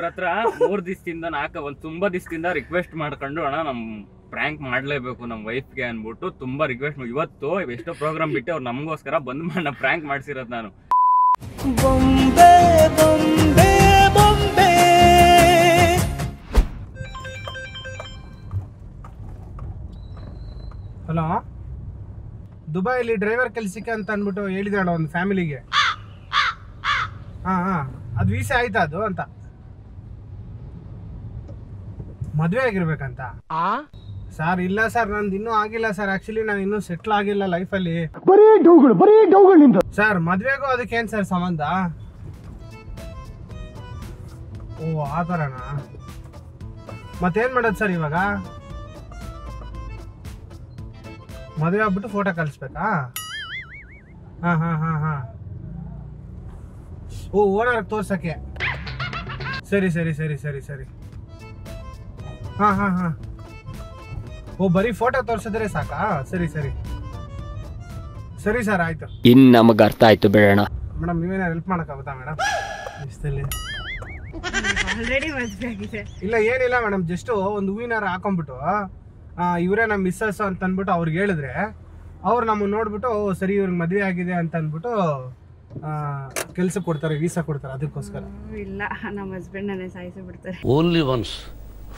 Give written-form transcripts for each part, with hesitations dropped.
ಹತ್ರ 3 ದಿವಸದಿಂದ ತುಂಬಾ ದಿವಸದಿಂದ ರಿಕ್ವೆಸ್ಟ್ ಮಾಡ್ಕೊಂಡು ಅಣ್ಣ ನಮ್ ಪ್ರ್ಯಾಂಕ್ ಮಾಡ್ಲೇಬೇಕು ನಮ್ ವೈಫ್ಗೆ ಅನ್ಬಿಟ್ಟು ತುಂಬಾ ರಿಕ್ವೆಸ್ಟ್ ಇವತ್ತು ಎಷ್ಟೋ ಪ್ರೋಗ್ರಾಮ್ ಬಿಟ್ಟು ಅವ್ರು ನಮಗೋಸ್ಕರ ಬಂದು ಪ್ರ್ಯಾಂಕ್ ಮಾಡ್ಸಿರೋದು ನಾನು. ಬೊಂಬೆ ಬೊಂಬೆ ಬೊಂಬೆ. ಹಲೋ, ದುಬೈಲಿ ಡ್ರೈವರ್ ಕೆಲ್ಸಕ್ಕೆ ಅಂತ ಅಂದ್ಬಿಟ್ಟು ಹೇಳಿದಾಳ ಒಂದು ಫ್ಯಾಮಿಲಿಗೆ. ಅದು ವೀಸಾ ಆಯ್ತಾ ಅದು ಅಂತ, ಮದ್ವೆ ಆಗಿರ್ಬೇಕಂತ. ಸರ್ ಇಲ್ಲ ಸರ್, ನಂದು ಇನ್ನೂ ಆಗಿಲ್ಲ ಸರ್. ಆಕ್ಚುಲಿ ನಾನು ಇನ್ನೂ ಸೆಟ್ಲ್ ಆಗಿಲ್ಲ ಲೈಫಲ್ಲಿ. ಬರೀ ಡೌಗಳು ಸರ್. ಮದ್ವೆಗೂ ಅದಕ್ಕೇನ್ ಸರ್ ಸಂಬಂಧ? ಓ ಆ ಥರನಾ? ಮತ್ತೇನ್ ಮಾಡೋದು ಸರ್ ಇವಾಗ? ಮದುವೆ ಆಗ್ಬಿಟ್ಟು ಫೋಟೋ ಕಳಿಸ್ಬೇಕಾ? ಹಾ. ಓ ಓನರ್ ತೋರ್ಸಕ್ಕೆ. ಸರಿ. ಹಾ. ಓ ಬರೀ ಫೋಟೋ ತೋರ್ಸಿದ್ರೆ ಸಾಕಾ? ಸರಿ ಸರ್, ಆಯ್ತು. ಇನ್ ನಮಗ ಅರ್ಥ ಆಯ್ತು ಬಿಡೋಣ. ಮೇಡಮ್ ನೀವೇನಾರು ಹೆಲ್ಪ್ ಮಾಡಕ್ಕಾಗುತ್ತಾ ಮೇಡಮ್ ಇಷ್ಟಲ್ಲಿ? ಇಲ್ಲ ಏನಿಲ್ಲ ಮೇಡಮ್, ಜಸ್ಟ್ ಒಂದು ಹೂವಿನಾರ ಹಾಕೊಂಡ್ಬಿಟ್ಟು ಇವರೇ ನಮ್ಮ ಮಿಸ್ಸಸ್ ಅಂತ ಅಂದ್ಬಿಟ್ಟು ಅವ್ರಿಗೆ ಹೇಳಿದ್ರೆ ಅವ್ರು ನಮ್ಮನ್ನ ನೋಡ್ಬಿಟ್ಟು ಸರಿ ಇವ್ರಿಗೆ ಮದುವೆ ಆಗಿದೆ ಅಂತ ಅಂದ್ಬಿಟ್ಟು ಕೆಲಸ ಕೊಡ್ತಾರೆ, ವೀಸಾ ಕೊಡ್ತಾರೆ. ಅದಕ್ಕೋಸ್ಕರ ಇಲ್ಲ, ನಮ್ಮ ಹಸ್ಬೆಂಡ್ ನನ್ನ ಸಾಯಿಸಿ ಬಿಡ್ತಾರೆ. ಓನ್ಲಿ ಒನ್ಸ್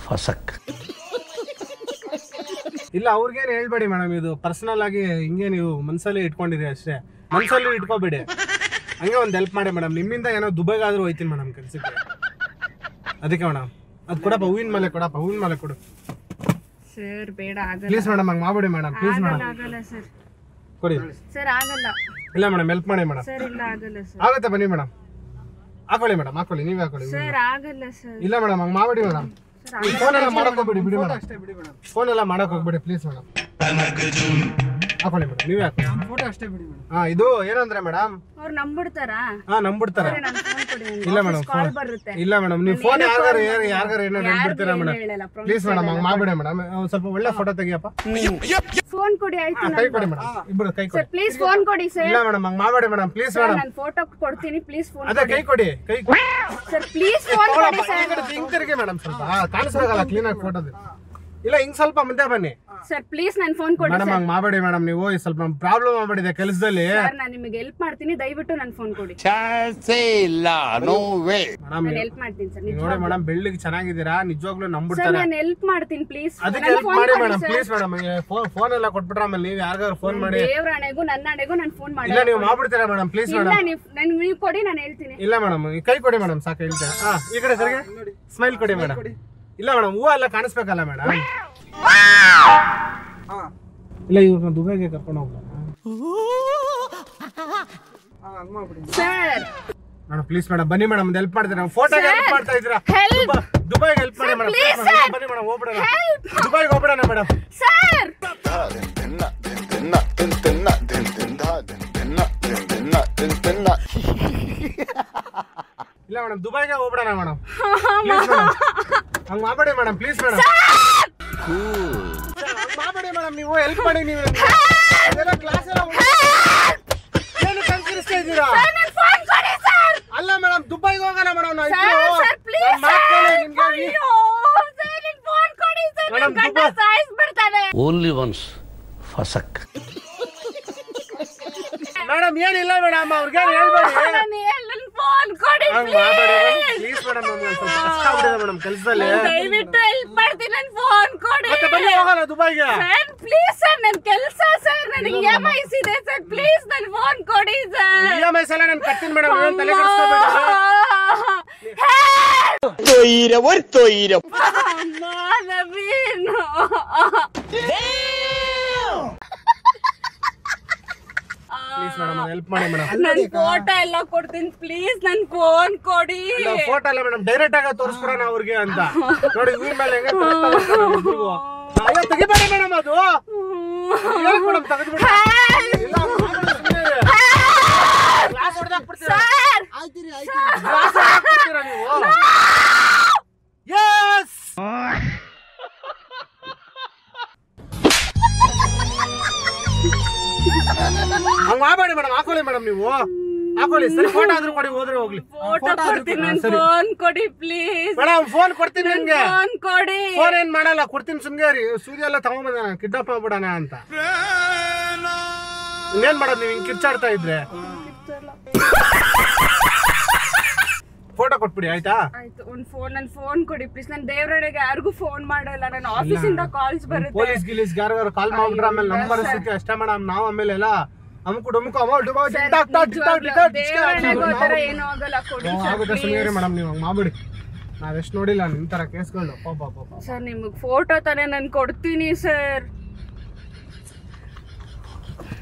ಫಸಕ್. ಇಲ್ಲ ಅವ್ರಿಗೇನು ಹೇಳ್ಬೇಡಿ ಮೇಡಮ್, ಇದು ಪರ್ಸನಲ್ ಆಗಿ ಹಿಂಗೆ ನೀವು ಮನಸ್ಸಲ್ಲಿ ಇಟ್ಕೊಂಡಿರಿ ಅಷ್ಟೇ. ಮನಸ್ಸಲ್ಲಿ ಇಟ್ಕೋಬೇಡಿ, ಹಂಗೆ ಒಂದು ಹೆಲ್ಪ್ ಮಾಡಿ ಮೇಡಮ್. ನಿಮ್ಮಿಂದ ಏನೋ ದುಬೈಗಾದ್ರೂ ಹೋಯ್ತೀನಿ ಮೇಡಮ್ ಕೆಲಸಕ್ಕೆ. ಅದಕ್ಕೆ ಮೇಡಮ್ ಅದು ಕೊಡಪ್ಪ, ಹೂವಿನ ಮಾಲೆ ಕೊಡು ಸರ್. ಬೇಡ, ಆಗಲ್ಲ ಪ್ಲೀಸ್ ಮೇಡಮ್, ಹಂಗೆ ಮಾಡ್ಬೇಡಿ ಮೇಡಮ್, ಪ್ಲೀಸ್ ಮೇಡಮ್. ಆಗಲ್ಲ ಸರ್, ಕೊಡಿ ಸರ್. ಆಗಲ್ಲ. ಇಲ್ಲ ಮೇಡಮ್, ಹೆಲ್ಪ್ ಮಾಡಿ ಮೇಡಮ್. ಸರ್ ಇಲ್ಲ, ಆಗಲ್ಲ ಸರ್. ಆಗುತ್ತೆ ಬನ್ನಿ ಮೇಡಮ್, ಹಾಕೊಳ್ಳಿ ಮೇಡಮ್, ಹಾಕೊಳ್ಳಿ, ನೀವೇ ಹಾಕೊಳ್ಳಿ. ಸರ್ ಆಗಲ್ಲ ಸರ್. ಇಲ್ಲ ಮೇಡಮ್, ಹಂಗೆ ಮಾಡ್ಬೇಡಿ ಮೇಡಮ್. ಫೋನ್ ಎಲ್ಲ ಮಾಡಕ್ ಹೋಗ್ಬೇಡಿ, ಬಿಡಿ ಮೇಡಮ್. ಫೋನ್ ಎಲ್ಲ ಮಾಡಕ್ ಹೋಗ್ಬೇಡಿ ಪ್ಲೀಸ್ ಮೇಡಮ್. ಹಾಕೊಳ್ಳಿ ಮೇಡಮ್, ನೀವೇ ಹಾಕೊಳ್ಳಿ. ಫೋಟೋ ಅಷ್ಟೇ ಬಿಡಿ ಮೇಡಮ್. ಇದು ಏನಂದ್ರೆ ಮೇಡಮ್, ಅವ್ರು ನಂಬಿಡ್ತಾರಾ? ನಂಬಿಡ್ತಾರೆ. ಇಲ್ಲ ಮೇಡಮ್, ಕಾಲ್ ಬರುತ್ತೆ. ಇಲ್ಲ ಮೇಡಮ್, ನೀವು ಫೋನ್ ಯಾರಿಗಾರು ಏನಾರು ಹೇಳ್ಬಿಡ್ತೀರಾ ಮೇಡಮ್? ಪ್ಲೀಸ್ ಮೇಡಮ್, ಹಂಗೆ ಮಾಡ್ಬೇಡಿ ಮೇಡಮ್. ಸ್ವಲ್ಪ ಒಳ್ಳೆ ಫೋಟೋ ತೆಗಿಯಪ್ಪ. ಫೋನ್ ಕೊಡಿ ಆಯ್ತು. ಕೈ ಕೊಡಿ ಮೇಡಮ್, ಇಬ್ಬರು ಕೈ ಕೊಡಿ. ಪ್ಲೀಸ್ ಫೋನ್ ಕೊಡಿ ಸರ್. ಇಲ್ಲ ಮೇಡಮ್, ಹಂಗೆ ಮಾಡ್ಬೇಡಿ ಮೇಡಮ್, ಪ್ಲೀಸ್ ಮೇಡಮ್. ನಾನು ಫೋಟೋ ಕೊಡ್ತೀನಿ, ಪ್ಲೀಸ್ ಫೋನ್. ಅದೇ ಕೈ ಕೊಡಿ, ಸರ್ ಪ್ಲೀಸ್ ಫೋನ್ ಕೊಡಿ ಸರ್. ಹಿಂತಿರುಗಿ ಮೇಡಮ್, ಸ್ವಲ್ಪ ಕಾಣಿಸ್ಬೇಕಲ್ಲ ಕ್ಲೀನ್ ಆಗಿ ಫೋಟೋದು. ಇಲ್ಲ ಹಿಂಗ್ ಸ್ವಲ್ಪ ಮುಂದೆ ಬನ್ನಿ ಸರ್, ಪ್ಲೀಸ್ ನನ್ನ ಫೋನ್ ಕೊಡಿ. ಮೇಡಮ್ ಹಂಗ್ ಮಾಡಬೇಡಿ ಮೇಡಮ್, ನೀವು ಸ್ವಲ್ಪ ಪ್ರಾಬ್ಲಮ್ ಆಗ್ಬಿಟ್ಟಿದೆ ಕೆಲಸದಲ್ಲಿ. ಸರ್ ನಾನು ನಿಮಗೆ ಹೆಲ್ಪ್ ಮಾಡ್ತೀನಿ, ದಯವಿಟ್ಟು ನನ್ನ ಫೋನ್ ಕೊಡಿ. ಚಾನ್ಸೇ ಇಲ್ಲ, ನೋ ವೇ. ಮೇಡಮ್ ನಾನು ಹೆಲ್ಪ್ ಮಾಡ್ತೀನಿ ಸರ್. ನೋಡಿ ಮೇಡಮ್, ಬೆಳ್ಳಿಗೆ ಚೆನ್ನಾಗಿದ್ದೀರಾ, ನಿಜವಾಗ್ಲೂ ಸರ್ ನಂಬಿಡ್ತಾರೆ. ನಾನು ಹೆಲ್ಪ್ ಮಾಡ್ತೀನಿ, ಪ್ಲೀಸ್. ಅದಕ್ಕೆ ಹೆಲ್ಪ್ ಮಾಡಿ ಮೇಡಮ್, ಪ್ಲೀಸ್ ಮೇಡಮ್. ಫೋನ್ ಎಲ್ಲ ಕೊಟ್ಬಿಟ್ರೆ ಆಮೇಲೆ ನೀವು ಯಾರಿಗಾರು ಫೋನ್ ಮಾಡಿ. ದೇವ್ರ ಹಣೆಗೂ ನನ್ನ ಹಣೆಗೂ ನಾನು ಫೋನ್ ಮಾಡಿ. ಇಲ್ಲ ನೀವು ಮಾಡ್ಬಿಡ್ತೀರಾ ಮೇಡಮ್, ಪ್ಲೀಸ್ ಮೇಡಮ್. ನೀವು ಕೊಡಿ, ನಾನು ಹೇಳ್ತೀನಿ. ಇಲ್ಲ ಮೇಡಮ್, ಕೈ ಕೊಡಿ ಮೇಡಮ್, ಸಾಕು ಹೇಳ್ತೇನೆ. ಈ ಕಡೆ ಸರಿಗೆ ಸ್ಮೈಲ್ ಕೊಡಿ ಮೇಡಮ್. ಇಲ್ಲ ಮೇಡಮ್, ಹೂವು ಎಲ್ಲ ಕಾಣಿಸ್ಬೇಕಲ್ಲ ಮೇಡಮ್. ಇಲ್ಲ ಇವ್ರನ್ನ ದುಬೈಗೆ ಕರ್ಕೊಂಡು ಹೋಗ್ಲಾ ಸರ್? ಮೇಡಮ್ ಪ್ಲೀಸ್ ಮೇಡಮ್, ಬನ್ನಿ ಮೇಡಮ್, ಒಂದು ಹೆಲ್ಪ್ ಮಾಡ್ತೀರಾ? ಫೋಟೋಗೆ ಹೆಲ್ಪ್ ಮಾಡ್ತಾ ಇದ್ದೀರಾ, ದುಬೈಗೆ ಹೆಲ್ಪ್ ಮಾಡಿ ಮೇಡಮ್. ಬನ್ನಿ ಮೇಡಮ್, ಹೋಗ್ಬಿಡೋಣ, ದುಬೈಗೆ ಹೋಗ್ಬಿಡೋಣ ಮೇಡಮ್. ಸರ್ ಇಲ್ಲ ಮೇಡಮ್, ದುಬೈಗೆ ಹೋಗ್ಬಿಡೋಣ ಮೇಡಮ್. ಪ್ಲೀಸ್ ಮೇಡಮ್, ಹಂಗೆ ಮಾಡಬೇಡಿ ಮೇಡಮ್, ಪ್ಲೀಸ್ ಮೇಡಮ್. ಹಂಗೆ ಮಾಡಬೇಡಿ ಮೇಡಮ್, ನೀವು ಹೆಲ್ಪ್ ಮಾಡಿ. ನೀವು ಕ್ಲಾಸ್ ಎಲ್ಲ ಏನು ಕನ್ಸಿಸ್ತಾ ಇದ್ದೀರಾ? ಅಲ್ಲ ಮೇಡಮ್, ದುಬೈಗೆ ಹೋಗೋಣ ಮೇಡಮ್. ಓನ್ಲಿ ಒನ್ಸ್ ಫಸಕ್. ಮೇಡಮ್ ಏನಿಲ್ಲ ಮೇಡಮ್, ಅವ್ರಿಗೆ ಹೇಳ್ಬೇಡಿ. ಪ್ಲೀಸ್ ಮೇಡಮ್, ಕಷ್ಟ ಆಗ್ಬಿಟ್ಟಿದೆ ಮೇಡಮ್ ಕೆಲಸದಲ್ಲಿ. ದಯವಿಟ್ಟು ಹೆಲ್ಪ್ ಮಾಡ್ತೀನಿ, ನನ್ನ ಫೋನ್ ಕೊಡಿ. ಮತ್ತೆ ಬನ್ನಿ ಹೋಗೋಣ ದುಬೈಗೆ. ಸರ್ ಪ್ಲೀಸ್ ಸರ್, ನನ್ನ ಕೆಲಸ ಸರ್, ನನಗೆ EMIs ಇದೆ ಸರ್, ಪ್ಲೀಸ್ ನನ್ನ ಫೋನ್ ಕೊಡಿ ಸರ್. EMIs ಎಲ್ಲ ನಾನು ಕಟ್ತೀನಿ ಮೇಡಮ್, ಏನು ತಲೆ ಕೆಡಿಸ್ಕೋಬೇಡಿ. ತೊಯ್ಯಿರ ಪ್ಲೀಸ್ ಮೇಡಮ್, ಹೆಲ್ಪ್ ಮಾಡಿ ಮೇಡಮ್. ನನ್ನ ಫೋಟೋ ಎಲ್ಲ ಕೊಡ್ತೀನಿ, ಪ್ಲೀಸ್ ನನ್ನ ಫೋನ್ ಕೊಡಿ. ಫೋಟೋ ಅಲ್ಲ ಮೇಡಮ್, ಡೈರೆಕ್ಟ್ ಆಗಿ ತೋರಿಸ್ಕೊಡೋಣ ಅವ್ರಿಗೆ ಅಂತ. ನೋಡಿ ಇವ್ರ ಮೇಲೆ ಹೆಂಗೆ ತೆಗಿಬೇಡಿ ಮೇಡಮ್, ಅದು ಮೇಡಮ್ ತೆಗೆದ್ಬಿಡಿ. ಕ್ಲಾಸ್ ಹೊಡೆದಾಕ್ಬಿಡ್ತೀರಾ ನೀವು? ಯಸ್ ಹಂಗ ಮಾಡಬೇಡಿ ಮೇಡಮ್, ಹಾಕೊಳ್ಳಿ ಮೇಡಮ್ ನೀವು. ಹಾಕೊಳ್ಳಿ ಸರಿ, ಫೋಟೋ ಆದ್ರೂ ಕೊಡಿ, ಹೋದ್ರೆ ಹೋಗ್ಲಿ. ಫೋಟೋ ಕೊಡ್ತೀನಿ, ನನ್ ಫೋನ್ ಕೊಡಿ ಪ್ಲೀಸ್. ಮೇಡಮ್ ಫೋನ್ ಕೊಡ್ತೀನಿ ನಿಮ್ಗೆ. ಫೋನ್ ಕೊಡಿ. ಫೋನ್ ಏನ್ ಮಾಡಲ್ಲ, ಕೊಡ್ತೀನಿ ಸುಮ್ಗೆ ರೀ. ಸೂರ್ಯ ಎಲ್ಲ ತಗೊಂಡ್ಬಂದ ಕಿಡ್ನಾಪ್ ಮಾಡ್ಬಿಡೋಣ ಅಂತ. ಇನ್ನೇನ್ ಮಾಡೋದು ನೀವು ಹಿಂಗ್ ಕಿರ್ಚಾಡ್ತಾ ಇದ್ರೆ? ಫೋಟೋ ಕೊಟ್ಬಿಡಿ ಆಯ್ತಾ? ಆಯ್ತು. ನನ್ ಫೋನ್ ಕೊಡಿ ಪ್ಲೀಸ್. ನನ್ ದೇವ್ರಡೆಗೆ ಯಾರಿಗೂ ಫೋನ್ ಮಾಡಲ್ಲ, ನನ್ನ ಆಫೀಸ್ ಇಂದ ಕಾಲ್ಸ್ ಬರುತ್ತೆ. ಪೊಲೀಸ್ ಗಿಲೀಸ್ ಯಾರು ಕಾಲ್ ಮಾಡ್ಬಿಟ್ರೆ ಆಮೇಲೆ ನಂಬರ್ ಸ್ಥಿತಿ ಅಷ್ಟೇ ಮೇಡಮ್. ನಾವ್ ಆಮೇಲೆ ಎಲ್ಲ ಅಮುಕು ಡೊಮುಕು ಏನು ಆಗಲ್ಲ, ಕೊಡಿ ಆಗುತ್ತೆ. ಸುಮ್ಮನೆ ಮೇಡಮ್ ನೀವು ಹಂಗ್ ಮಾಡ್ಬಿಡಿ. ನಾವೆಷ್ಟು ನೋಡಿಲ್ಲ ನಿಮ್ ತರ ಕೇಸ್ಗಳು. ಸರ್ ನಿಮಗ್ ಫೋಟೋ ತಾನೇ ನಾನು ಕೊಡ್ತೀನಿ ಸರ್.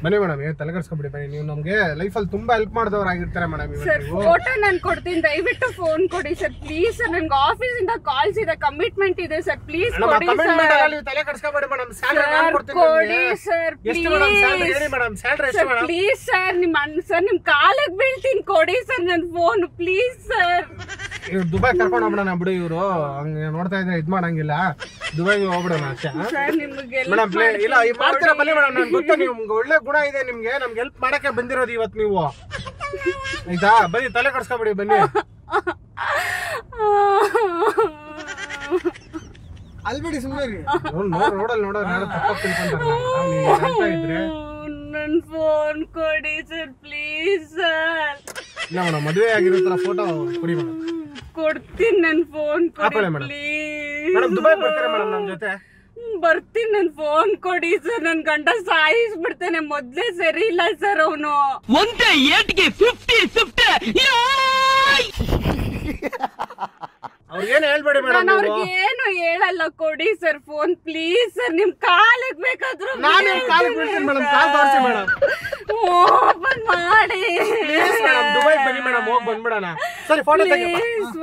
ಬನ್ನಿ ಮೇಡಮ್, ಏನು ತಲೆಗೆಡ್ಸ್ಕೊಬಿಡಿ. ಬನ್ನಿ, ನೀವು ನಮ್ಗೆ ಲೈಫಲ್ಲಿ ತುಂಬಾ ಹೆಲ್ಪ್ ಮಾಡಿದವರಾಗಿರ್ತಾರೆ ಮೇಡಮ್. ಸರ್ ಫೋಟೋ ನಾನು ಕೊಡ್ತೀನಿ, ದಯವಿಟ್ಟು ಫೋನ್ ಕೊಡಿ ಸರ್ ಪ್ಲೀಸ್. ಸರ್ ನನ್ಗೆ ಆಫೀಸ್ ಇಂದ ಕಾಲ್ಸ್ ಇದೆ, ಕಮಿಟ್ಮೆಂಟ್ ಇದೆ ಸರ್, ಪ್ಲೀಸ್ ಕೊಡಿ ಸರ್. ತಲೆ ಕೆಡ್ಸ್ಕೊಬೇಡಿ ಮೇಡಮ್. ಸ್ಯಾಲರಿ ಕೊಡಿ ಸರ್ ಎಷ್ಟು ಮೇಡಮ್? ಸ್ಯಾಲರಿ ಹೇಳಿ ಮೇಡಮ್. ಸ್ಯಾಲರಿ ಎಷ್ಟು ಮೇಡಮ್? ಪ್ಲೀಸ್ ಸರ್, ನಿಮ್ ಕಾಲಿಗೆ ಬೀಳ್ತೀನಿ, ಕೊಡಿ ಸರ್ ನನ್ನ ಫೋನ್ ಪ್ಲೀಸ್ ಸರ್. ಇವ್ರು ದುಬೈ ಕರ್ಕೊಂಡು ಹೋಗ್ಬಿಡೋಣ ಬಿಡು. ಇವರು ಹಂಗೆ ನೋಡ್ತಾ ಇದ್ರೆ ಇದ್ ಮಾಡಂಗಿಲ್ಲ. ದುಬೈಗೆ ಹೋಗ್ಬಿಡೋಣ ಅಷ್ಟೇ ಮೇಡಮ್. ಇಲ್ಲ ಮಾಡ್ತೀರಾ ಬನ್ನಿ ಮೇಡಮ್. ನನ್ಗೆ ಗೊತ್ತಾ ನಿಮ್ಗೆ ಒಳ್ಳೆ ಗುಣ ಇದೆ ನಿಮ್ಗೆ. ನಮ್ಗೆ ಹೆಲ್ಪ್ ಮಾಡಕ್ಕೆ ಬಂದಿರೋದು ಇವತ್ತು ನೀವು, ಆಯ್ತಾ? ಬನ್ನಿ, ತಲೆ ಕಡ್ಸ್ಕೊಬಿಡಿ ಬನ್ನಿ. ಅಲ್ಬೇಡಿ ಸುಮ್ಮನೆ ನೋಡೋದು ತಪ್ಪ ತಿಳ್ಕೊಂತಾರೆ ಇದ್ರೆ. ನನ್ ಫೋನ್ ಕೊಡಿ ಸರ್ ಪ್ಲೀಸ್ ಸರ್. ಇಲ್ಲ ಮೇಡಮ್, ಮದುವೆ ಆಗಿರೋ ತರ ಫೋಟೋ ಕೊಡಿ ಮೇಡಮ್. ಕೊಡ್ತೀನಿ, ನನ್ ಫೋನ್ ಕೊಡಿ ಪ್ಲೀಸ್. ಮೇಡಮ್ ದುಬೈ ಬರ್ತೀರಾ ಮೇಡಮ್ ನಮ್ ಜೊತೆ? ಬರ್ತೀನಿ, ನನ್ ಫೋನ್ ಕೊಡಿ ಸರ್. ನನ್ ಗಂಡ ಸಾಯಿಸ್ಬಿಡ್ತಾನೆ, ಮೊದ್ಲೇ ಸರಿ ಇಲ್ಲ ಸರ್ ಅವನು. ಒಂದೇ ಏಟ್ಗೆ 50-50. ಅವ್ರಿಗೇನು ಹೇಳ್ಬೇಡಿ ಮೇಡಮ್. ನಾನು ಅವ್ರಿಗೆ ಏನು ಹೇಳಲ್ಲ, ಕೊಡಿ ಸರ್ ಫೋನ್ ಪ್ಲೀಸ್ ಸರ್. ನಿಮ್ ಕಾಲಿಗೆ ಬೇಕಾದ್ರೂ ನಾನು ಕಾಲಿಗೆ ಬೀಳ್ತೀನಿ ಮೇಡಮ್. ಕಾಲ್ ತೋರಿಸಿ ಮೇಡಮ್. ಓಪನ್ ಮಾಡಿ ಪ್ಲೀಸ್ ಮೇಡಮ್. ದುಬೈ ಬನ್ನಿ ಮೇಡಮ್, ಹೋಗಿ ಬಂದ್ಬಿಡೋಣ. ಸರಿ, ಫೋಟೋ ತೆಗಿ.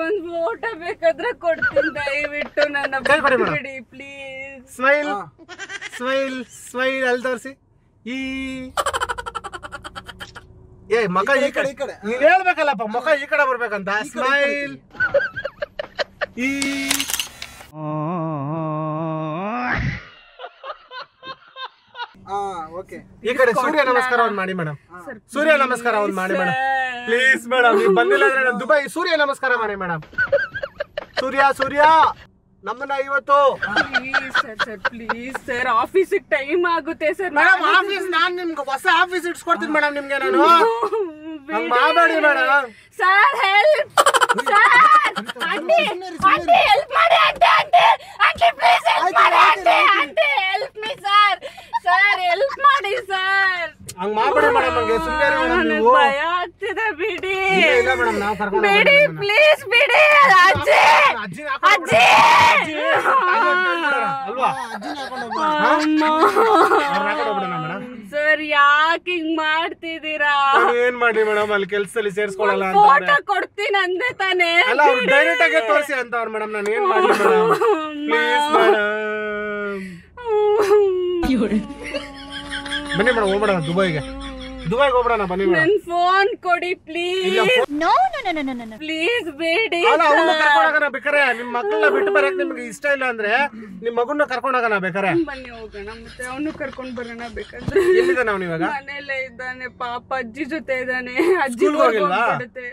ಒಂದ್ ಫೋಟೋ ಬೇಕಾದ್ರೆ ಕೊಡ್ತೀನಿ, ದಯವಿಟ್ಟು ನನ್ನ ಬಿಡಿ ಪ್ಲೀಸ್. ಸ್ಮೈಲ್ ಸ್ಮೈಲ್ ಸ್ಮೈಲ್ ಅಲ್ಲಿ ತೋರಿಸಿ. ಮಗ ಈ ಕಡೆ ನೀನ್ ಹೇಳ್ಬೇಕಲ್ಲಪ್ಪ, ಮಗ ಈ ಕಡೆ ಬರ್ಬೇಕಂತ. ಸ್ಮೈಲ್. ಈ ಕಡೆ ಸೂರ್ಯ ನಮಸ್ಕಾರ ಒಂದು ಮಾಡಿ ಮೇಡಮ್. ಸೂರ್ಯ ನಮಸ್ಕಾರ ಒಂದು ಮಾಡಿ ಮೇಡಮ್ ಪ್ಲೀಸ್. ಮೇಡಮ್ ನೀವು ಬಂದಿಲ್ಲ ಅಂದ್ರೆ ದುಬೈ ಸೂರ್ಯ ನಮಸ್ಕಾರ ಮಾಡಿ ಮೇಡಮ್. ಸೂರ್ಯ ನಮ್ಮನ್ನ ಇವತ್ತು ಪ್ಲೀಸ್ ಸರ್, ಆಫೀಸಿಗೆ ಟೈಮ್ ಆಗುತ್ತೆ ಸರ್. ಮೇಡಮ್ ಆಫೀಸ್ ನಾನ್ ನಿಮ್ಗೆ ಹೊಸ ಆಫೀಸ್ ಇಟ್ಸ್ಕೊಡ್ತೀನಿ ಮೇಡಮ್ ನಿಮ್ಗೆ. ನಾನು ಹಂಗ್ ಮಾಡಬೇಡಿ madam. Sir help sir, aunty help ಮಾಡಿ. ಆಂಟಿ ಪ್ಲೀಸ್ ಹೆಲ್ಪ್ ಮಾಡಿ. Aunty help me sir. Sir help ಮಾಡಿ ಸರ್. ಹಂಗ್ ಮಾಡಬೇಡಿ ಮೇಡಮ್. ಹಂಗೆ ಸುಮ್ಮನೆ ಮೇಡಮ್ ನೀವು. ಭಯ ಆಗ್ತಿದೆ, ಬಿಡಿ. ಇಲ್ಲ ಮೇಡಮ್, ನಾವು ಕರ್ಕೊಂಡು ಬಿಡಿ ಪ್ಲೀಸ್, ಬಿಡಿ. ಅಜ್ಜಿ ಅಜ್ಜಿ ಅಲ್ವಾ? ಸರ್ ಯಾಕೆ ಹಿಂಗ್ ಮಾಡ್ತಿದ್ದೀರಾ? ಏನ್ ಮಾಡಿ ಮೇಡಮ್, ಅಲ್ಲಿ ಕೆಲ್ಸದಲ್ಲಿ ಸೇರ್ಸ್ಕೊಳ್ಳಲ್ಲ ಅಂತ ಫೋಟೋ ಕೊಡ್ತೀನಿ ಅಂದೆ ತಾನೆ. ಅಲ್ಲ, ಅವ್ರು ಡೈರೆಕ್ಟ್ ಆಗಿ ತೋರಿಸಿ ಅಂತ ಅವ್ರು ಮೇಡಮ್. ನಾನು ಏನ್ ಮಾಡಿ ಮೇಡಮ್ ಪ್ಲೀಸ್ ಮೇಡಮ್. ಬನ್ನಿ ಮೇಡಮ್, ಹೋಗ್ಬಿಡೋಣ ದುಬೈಗೆ ಹೋಗ್ಬಿಡೋಣ. ಬನ್ನಿ ಮೇಡಮ್. ನನ್ ಫೋನ್ ಕೊಡಿ ಪ್ಲೀಸ್. ನೋ ಪ್ಲೀಸ್ ಬೇಡಿ. ಅಲ್ಲ, ಅವನ್ನ ಕರ್ಕೊಂಡು ಹೋಗೋಣ ಬೇಕಾರೆ. ನಿಮ್ ಮಕ್ಕಳನ್ನ ಬಿಟ್ಟು ಬರಕ್ ನಿಮ್ಗೆ ಇಷ್ಟ ಇಲ್ಲ ಅಂದ್ರೆ ನಿಮ್ ಮಗುನ್ನ ಕರ್ಕೊಂಡು ಹೋಗೋಣ ಬೇಕಾರೆ. ಬನ್ನಿ ಹೋಗೋಣ, ಮತ್ತೆ ಅವನು ಕರ್ಕೊಂಡ್ ಬರೋಣ ಬೇಕಾದ್ರೆ. ಎಲ್ಲಿದ್ದಾನೆ ಅವ್ನು ಇವಾಗ? ಮನೇಲೆ ಇದ್ದಾನೆ ಪಾಪ, ಅಜ್ಜಿ ಜೊತೆ ಇದ್ದಾನೆ. ಅಜ್ಜಿ ಸ್ಕೂಲ್ಗೆ ಹೋಗಿಲ್ವಾ? ಹೋಗ್ಬಿಡುತ್ತೆ.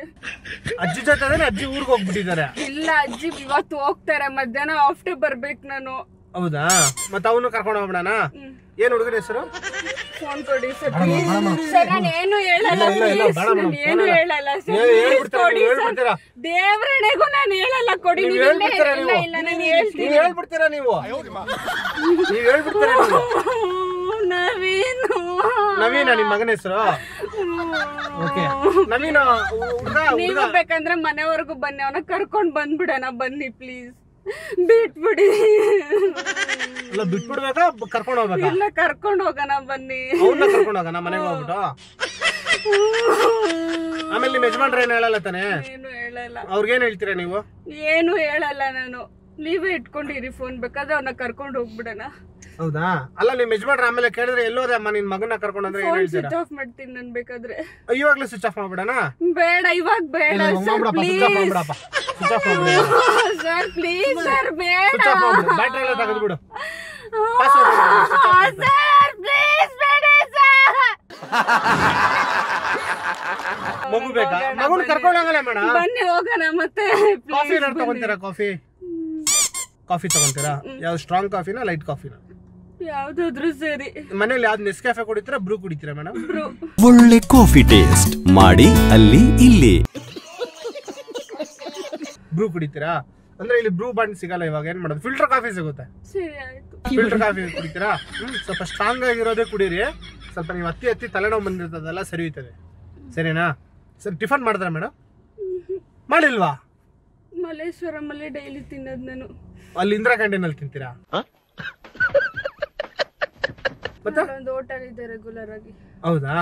ಅಜ್ಜಿ ಜೊತೆ ಇದಾನೆ? ಅಜ್ಜಿ ಊರಿಗೆ ಹೋಗ್ಬಿಟ್ಟಿದ್ದಾರೆ? ಇಲ್ಲ, ಅಜ್ಜಿ ಇವತ್ತು ಹೋಗ್ತಾರೆ, ಮಧ್ಯಾಹ್ನ ಆಫ್ಟರ್ ಬರ್ಬೇಕು ನಾನು. ಹೌದಾ? ಮತ್ತೆ ಅವನು ಕರ್ಕೊಂಡು ಹೋಗ್ಬಿಡಣ. ಏನ್ ಹುಡುಗನ ಹೆಸರು? ಫೋನ್ ಕೊಡಿ ಸರ್. ಸರ್ ನಾನು ಏನು ಹೇಳಲ್ಲ, ಏನು ಹೇಳಲ್ಲ ಸರ್. ದೇವ್ರಣೆಗೂ ನಾನು ಹೇಳಲ್ಲ, ಕೊಡಿ. ನೀವು ಹೇಳ್ಬಿಡ್ತೀರಾ ನೀವು? ನಾನು ಹೇಳ್ತೀನಿ. ನೀವು ಹೇಳ್ಬಿಡ್ತೀರಾ ನೀವು? ನೀವು ಹೇಳ್ಬಿಡ್ತೀರಾ ನೀವು? ನವೀನ ನಿಮ್ಮ ಮಗನ ಹೆಸರು? ಓಕೆ, ನವೀನ ನೀವು ಬೇಕಂದ್ರೆ ಮನೆವರೆಗೂ ಬನ್ನಿ, ಅವನ ಕರ್ಕೊಂಡ್ ಬಂದ್ಬಿಡೋಣ. ಬನ್ನಿ ಪ್ಲೀಸ್, ಬಿಟ್ಬಿಡಿ. ಇಲ್ಲ ಬಿಟ್ಬಿಡ್ಬೇಕಾ ಕರ್ಕೊಂಡು ಹೋಗ್ಬೇಕಾ? ಇಲ್ಲ ಕರ್ಕೊಂಡ್ ಹೋಗೋಣ, ಬನ್ನಿ. ಅವ್ರನ್ನ ಕರ್ಕೊಂಡು ಹೋಗೋಣ ಮನೆಗೆ ಹೋಗ್ಬಿಟ್ಟು. ಆಮೇಲೆ ನಿಮ್ ಯಜಮಾನ್ರ ಏನ್ ಹೇಳಲ್ಲ ತಾನೆ? ಏನು ಹೇಳಲ್ಲ. ಅವ್ರಿಗೇನ್ ಹೇಳ್ತೀರಾ ನೀವು? ಏನು ಹೇಳಲ್ಲ ನಾನು. ನೀವೇ ಇಟ್ಕೊಂಡಿರಿ ಫೋನ್, ಬೇಕಾದ್ರೆ ಅವ್ನ ಕರ್ಕೊಂಡು ಹೋಗ್ಬಿಡೋಣ. ಹೌದಾ? ಅಲ್ಲ, ನಿಮ್ ಯಜಮಾನ್ರ ಆಮೇಲೆ ಕೇಳಿದ್ರೆ ಎಲ್ಲೋದೆ ಅಮ್ಮ ನಿನ್ ಮಗನ ಕರ್ಕೊಂಡು ಅಂದ್ರೆ ಏನ್ ಹೇಳ್ತೀರಾ? ಸ್ವಿಚ್ ಆಫ್ ಮಾಡ್ತೀನಿ ನಾನು ಬೇಕಾದ್ರೆ. ಇವಾಗ್ಲೂ ಸ್ವಿಚ್ ಆಫ್ ಮಾಡ್ಬಿಡಣ? ಬೇಡ, ಇವಾಗ ಬೇಡ ಸರ್ ಪ್ಲೀಸ್. ಸ್ವಿಚ್ ಆಫ್ ಮಾಡ್ಬಿಡ ಸರ್ ಪ್ಲೀಸ್ ಸರ್, ಬೇಡ. ಸ್ವಿಚ್ ಆಫ್ ಮಾಡ್ಬಿಡು, ಬ್ಯಾಟ್ರಿ ಎಲ್ಲ ತೆಗೆದ್ಬಿಡು. ಸರ್ ಪ್ಲೀಸ್ ಬೇಡ ಸರ್. ಮಗು ಬೇಕಾ? ಮಗುನ್ ಕರ್ಕೊಂಡೋಗಲ್ಲ ಮೇಡಮ್. ಬನ್ನಿ ಹೋಗೋಣ ಮತ್ತೆ. ಕಾಫಿ ಏನಾದ್ರು ತಗೊಂತೀರಾ? ಕಾಫಿ ತಗೊಂತೀರಾ? ಯಾವ ಸ್ಟ್ರಾಂಗ್ ಕಾಫಿನಾ ಲೈಟ್ ಕಾಫಿನಾ? ಯಾವ್ದಾದ್ರು ಸರಿ. ಮನೇಲಿ ಯಾವ್ದು ನೆಸ್ಕಾಫೆ ಕುಡಿತೀರಾ ಬ್ರೂ ಕುಡಿತೀರಾ ಮೇಡಮ್? ಒಳ್ಳೆ ಕಾಫಿ ಟೇಸ್ಟ್ ಮಾಡಿ ಅಲ್ಲಿ ಇಲ್ಲಿ ಬ್ರೂ ಕುಡಿತೀರಾ? ಅಂದ್ರೆ ಇಲ್ಲಿ ಬ್ರೂ ಬಾಂಡ್ ಸಿಗಲ್ಲ ಇವಾಗ, ಏನ್ ಮಾಡೋದು? ಫಿಲ್ಟರ್ ಕಾಫಿ ಸಿಗುತ್ತೆ. ಸರಿ ಆಯ್ತು. ಫಿಲ್ಟರ್ ಕಾಫಿ ಕುಡಿತೀರಾ? ಸ್ವಲ್ಪ ಸ್ಟ್ರಾಂಗ್ ಆಗಿರೋದೇ ಕುಡೀರಿ. ಸ್ವಲ್ಪ ನೀವು ಹತ್ತಿ ತಲೆನೋವು ಬಂದಿರ್ತದಲ್ಲ ಸರಿ ಹೋಯ್ತದೆ. ಸರಿನಾ? ಸರಿ ಟಿಫನ್ ಮಾಡಿದ್ರ ಮೇಡಮ್? ಮಾಡಿಲ್ವಾ? ಮಲ್ಲೇಶ್ವರಮಲ್ಲಿ ಡೈಲಿ ತಿನ್ನೋದು ನಾನು. ಅಲ್ಲಿ ಇಂದಿರಾ ಕ್ಯಾಂಟೀನ್ ಅಲ್ಲಿ ತಿಂತೀರಾ? ಮತ್ತೆ ಒಂದು ಹೋಟೆಲ್ ಇದೆ ರೆಗ್ಯುಲರ್ ಆಗಿ. ಹೌದಾ?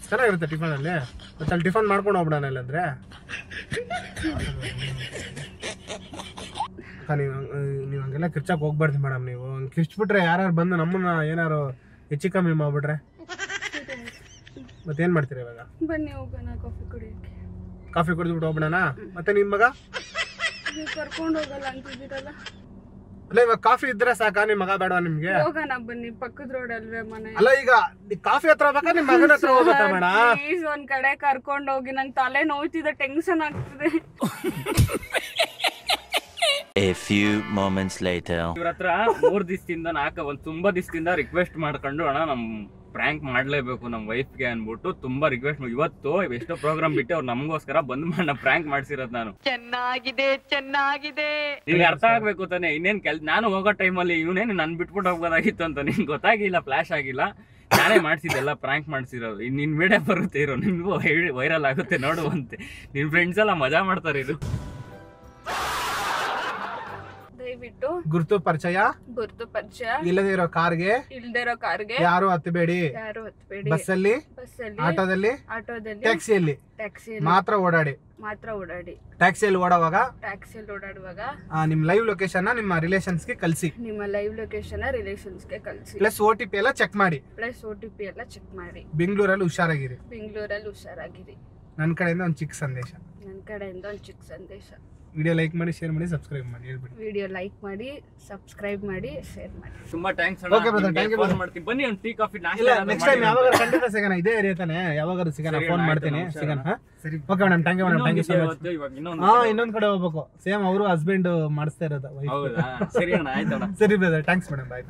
ಚೆನ್ನಾಗಿರುತ್ತೆ ಟಿಫನ್ ಅಲ್ಲಿ. ಮತ್ತೆ ಅಲ್ಲಿ ಟಿಫನ್ ಮಾಡ್ಕೊಂಡು ಹೋಗ್ಬಿಡೋಣ ಇಲ್ಲಂದ್ರೆ. ನೀವು ಹಂಗೆಲ್ಲ ಕಿರ್ಚಕ್ ಹೋಗ್ಬಾರ್ದು ಮೇಡಮ್. ನೀವು ಕಿರ್ಚ್ಬಿಟ್ರೆ ಯಾರು ಬಂದು ನಮ್ಮನ್ನ ಏನಾರು ಹೆಚ್ಚು ಕಮ್ಮಿ ಮಾಡ್ಬಿಟ್ರೆ ಮತ್ತೇನ್ ಮಾಡ್ತೀರಾ ಇವಾಗ? ಬನ್ನಿ ಹೋಗೋಣ ಕಾಫಿ ಕುಡಿಯೋಕೆ. ಕಾಫಿ ಕುಡಿದ್ಬಿಟ್ಟು ಹೋಗ್ಬಿಡೋಣ. ಮತ್ತೆ ನಿಮ್ ಮಗ ನೀವು ಕರ್ಕೊಂಡು ಹೋಗಲ್ಲ ಅಂತಿದ್ದೀರಲ್ಲ. ಅಲ್ಲ ಇವಾಗ ಕಾಫಿ ಇದ್ರೆ ಸಾಕಾ? ನಿಮ್ ಮಗ ಬೇಡ ನಿಮ್ಗೆ? ಹೋಗೋಣ ಬನ್ನಿ, ಪಕ್ಕದ ರೋಡ್ ಅಲ್ವೇ ಮನೆ. ಅಲ್ಲ ಈಗ ಕಾಫಿ ಹತ್ರ ಹೋಗ್ಬೇಕಾ ನಿಮ್ ಮಗನ ಹತ್ರ ಹೋಗ್ಬೇಕಾ ಮೇಡಮ್? ಪ್ಲೀಸ್ ಒಂದ್ ಕಡೆ ಕರ್ಕೊಂಡು ಹೋಗಿ, ನಂಗೆ ತಲೆ ನೋಯ್ತಿದೆ, ಟೆನ್ಷನ್ ಆಗ್ತಿದೆ. A few moments later. ಇವ್ರ ಹತ್ರ 3 ದಿವಸದಿಂದ ಒಂದ್ ತುಂಬಾ ದಿವಸದಿಂದ ರಿಕ್ವೆಸ್ಟ್ ಮಾಡ್ಕೊಂಡು ಅಣ್ಣ ನಮ್ ಪ್ರ್ಯಾಂಕ್ ಮಾಡ್ಲೇಬೇಕು ನಮ್ ವೈಫ್ಗೆ ಅನ್ಬಿಟ್ಟು ತುಂಬಾ ರಿಕ್ವೆಸ್ಟ್ ಇವತ್ತು ಎಷ್ಟೋ ಪ್ರೋಗ್ರಾಮ್ ಬಿಟ್ಟು ಅವ್ರು ನಮಗೋಸ್ಕರ ಬಂದ್ ಪ್ರ್ಯಾಂಕ್ ಮಾಡ್ಸಿರೋದು. ನಾನು ಚೆನ್ನಾಗಿದೆ ನಿಮ್ಗೆ ಅರ್ಥ ಆಗ್ಬೇಕು ತಾನೆ. ಇನ್ನೇನ್ ನಾನು ಹೋಗೋ ಟೈಮಲ್ಲಿ ಇವನೇನು ನನ್ ಬಿಟ್ಬಿಟ್ಟು ಹೋಗೋದಾಗಿತ್ತು ಅಂತ ನಿನ್ಗೆ ಗೊತ್ತಾಗಿಲ್ಲ, ಫ್ಲಾಶ್ ಆಗಿಲ್ಲ. ನಾನೇ ಮಾಡ್ಸಿದ್ದೆಲ್ಲ ಪ್ರ್ಯಾಂಕ್ ಮಾಡ್ಸಿರೋದು. ನಿನ್ ವಿಡಿಯೋ ಬರುತ್ತೆ ಇರೋ, ನಿನ್ಗೂ ವೈರಲ್ ಆಗುತ್ತೆ ನೋಡುವಂತೆ. ನಿನ್ ಫ್ರೆಂಡ್ಸ್ ಎಲ್ಲ ಮಜಾ ಮಾಡ್ತಾರೆ. ಇದು ದಯವಿಟ್ಟು ಗುರುತು ಪರಿಚಯ ಇಲ್ಲದೆ ಇರೋ ಕಾರ್ಗೆ ಯಾರು ಹತ್ತಬೇಡಿ. ಬಸ್ಸಲ್ಲಿ, ಆಟೋದಲ್ಲಿ, ಟ್ಯಾಕ್ಸಿಯಲ್ಲಿ ಮಾತ್ರ ಓಡಾಡಿ. ಟ್ಯಾಕ್ಸಿಯಲ್ಲಿ ಓಡುವಾಗ ನಿಮ್ ಲೈವ್ ಲೊಕೇಶನ್ ನಿಮ್ಮ ರಿಲೇಷನ್ಸ್ಗೆ ಕಳಿಸಿ. ಪ್ಲಸ್ OTP ಎಲ್ಲ ಚೆಕ್ ಮಾಡಿ. ಬೆಂಗಳೂರಲ್ಲಿ ಹುಷಾರಾಗಿರಿ. ನನ್ನ ಕಡೆಯಿಂದ ಒಂದು ಚಿಕ್ಕ ಸಂದೇಶ. ವಿಡಿಯೋ ಲೈಕ್ ಮಾಡಿ, ಶೇರ್ ಮಾಡಿ, ಸಬ್ಸ್ಕ್ರೈಬ್ ಮಾಡಿ. ಶೇರ್ ಮಾಡಿ. ತುಂಬಾ thanks. Okay brother, thank you. ಮಾಡ್ತೀನಿ ಬನ್ನಿ, ಒಂದು ಟೀ ಕಾಫಿ ಇಲ್ಲ ನೆಕ್ಸ್ಟ್ ಟೈಮ್ ಯಾವಾಗ ಖಂಡಿತ ಸಿಗೋಣ. ಇದೇ ಏರಿಯಾ ತಾನೆ, ಯಾವಾಗಾದ್ರೂ ಸಿಗೋಣ. ಫೋನ್ ಮಾಡ್ತೀನಿ, ಸಿಗೋಣ. ಸರಿ okay madam, thank you madam, thank you so much. ಇನ್ನೊಂದ್ ಕಡೆ ಹೋಗ್ಬೇಕು. ಸೇಮ್ ಅವರು ಹಸ್ಬೆಂಡ್ ಮಾಡಿಸ್ತಾ ಇರೋದು. ಹೌದಾ? ಸರಿ ಅಣ್ಣ, ಆಯ್ತಣ್ಣ. ಸರಿ ಬ್ರದರ್, ಥ್ಯಾಂಕ್ಸ್ ಮೇಡಮ್, ಬಾಯ್.